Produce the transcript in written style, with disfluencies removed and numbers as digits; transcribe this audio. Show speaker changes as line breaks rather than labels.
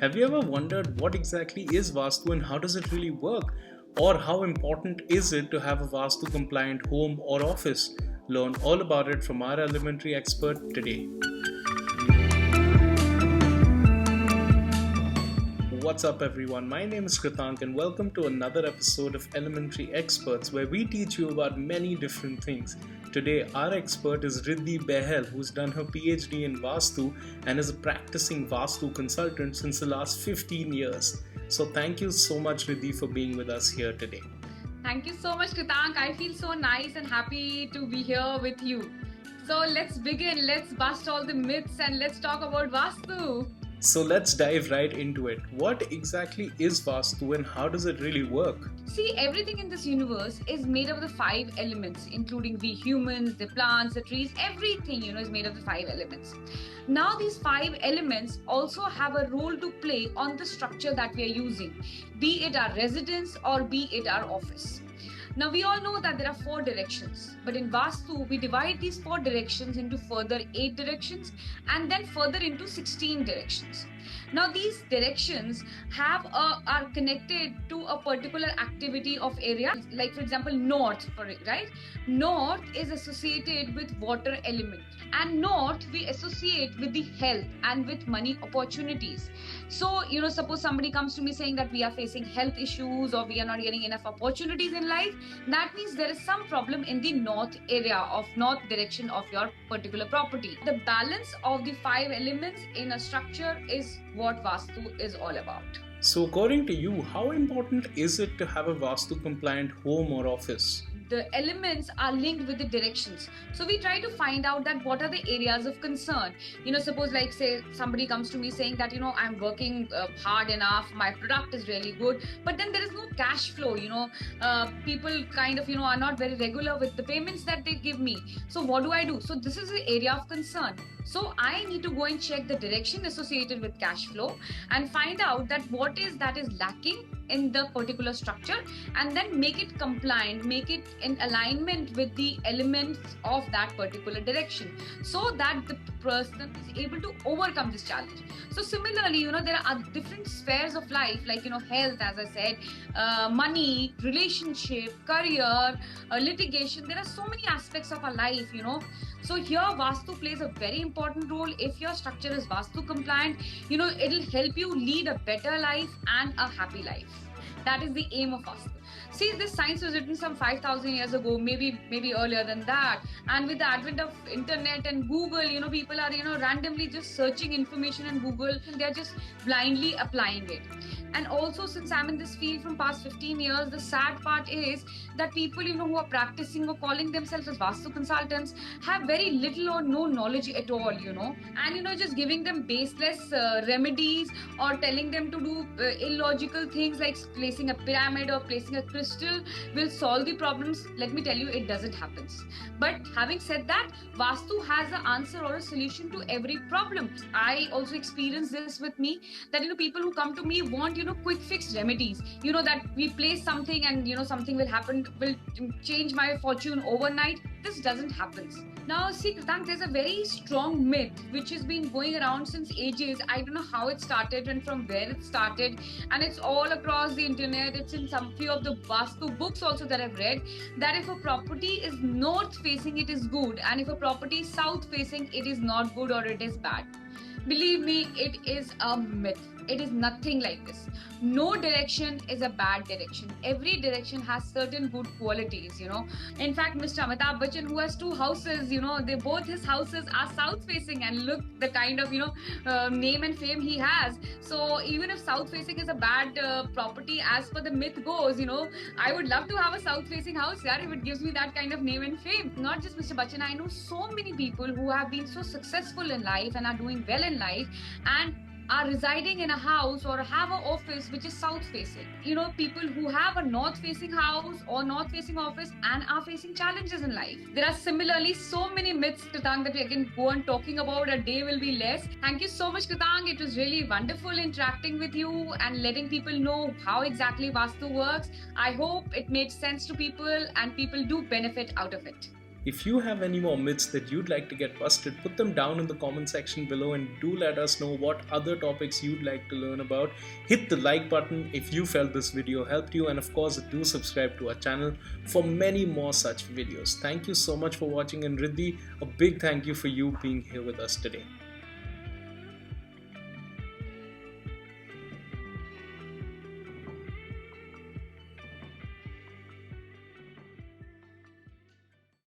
Have you ever wondered what exactly is Vastu and how does it really work? Or how important is it to have a Vastu compliant home or office? Learn all about it from our elementary expert today. What's up, everyone? My name is Kritank, and welcome to another episode of Elementary Experts, where we teach you about many different things. Today, our expert is Riddhi Behel, who's done her PhD in Vastu and is a practicing Vastu consultant since the last 15 years. So, thank you so much, Riddhi, for being with us here today.
Thank you so much, Kritank. I feel so nice and happy to be here with you. So let's begin. Let's bust all the myths and let's talk about Vastu.
So let's dive right into it. What exactly is Vastu and how does it really work?
See, everything in this universe is made of the 5 elements, including we humans, the plants, the trees, everything, is made of the 5 elements. Now, these 5 elements also have a role to play on the structure that we are using, be it our residence or be it our office. Now, we all know that there are 4 directions, but in Vastu, we divide these 4 directions into further 8 directions and then further into 16 directions. Now, these directions are connected to a particular activity of area, like for example, north, right? North is associated with water element, and north we associate with the health and with money opportunities. So, suppose somebody comes to me saying that we are facing health issues or we are not getting enough opportunities in life, that means there is some problem in the north area of north direction of your particular property. The balance of the 5 elements in a structure is what Vastu is all about.
So, according to you, how important is it to have a Vastu compliant home or office?
The elements are linked with the directions. So we try to find out that what are the areas of concern. Suppose like say somebody comes to me saying that, I'm working hard enough, my product is really good, but then there is no cash flow, people kind of, are not very regular with the payments that they give me. So what do I do? So this is the area of concern. So I need to go and check the direction associated with cash flow and find out that what is that is lacking in the particular structure, and then make it compliant, make it in alignment with the elements of that particular direction, so that the person is able to overcome this challenge. So similarly, there are different spheres of life, like health, as I said, money, relationship, career, litigation. There are so many aspects of our life, So here Vastu plays a very important role. If your structure is Vastu compliant, it'll help you lead a better life and a happy life. That is the aim of Vastu. See, this science was written some 5,000 years ago, maybe earlier than that. And with the advent of internet and Google, people are, randomly just searching information on Google and they're just blindly applying it. And also, since I'm in this field from past 15 years, the sad part is that people, who are practicing or calling themselves as Vastu consultants have very little or no knowledge at all, and, just giving them baseless remedies or telling them to do illogical things like placing a pyramid or placing a crystal will solve the problems. Let me tell you, it doesn't happen. But having said that, Vastu has an answer or a solution to every problem. I also experienced this with me, that, people who come to me want, quick fix remedies, that we place something and, something will happen, will change my fortune overnight. This doesn't happen. Now, see, Kritank, there's a very strong myth which has been going around since ages. I don't know how it started and from where it started, and it's all across the internet. It's in some few of the Vastu books also that I've read, that if a property is north facing, it is good, and if a property is south facing, it is not good or it is bad. Believe me, it is a myth. It is nothing like this. No direction is a bad direction. Every direction has certain good qualities, In fact, Mr. Amitabh Bachchan, who has 2 houses, both his houses are south facing, and look the kind of, name and fame he has. So even if south facing is a bad property, as per the myth goes, I would love to have a south facing house, if it gives me that kind of name and fame. Not just Mr. Bachchan, I know so many people who have been so successful in life and are doing well in life and are residing in a house or have an office which is south facing. People who have a north facing house or north facing office and are facing challenges in life. There are similarly so many myths, Kritank, that we can go on talking about. A day will be less. Thank you so much, Kritank. It was really wonderful interacting with you and letting people know how exactly Vastu works. I hope it made sense to people and people do benefit out of it.
If you have any more myths that you'd like to get busted, put them down in the comment section below and do let us know what other topics you'd like to learn about. Hit the like button if you felt this video helped you, and of course do subscribe to our channel for many more such videos. Thank you so much for watching, and Riddhi, a big thank you for you being here with us today.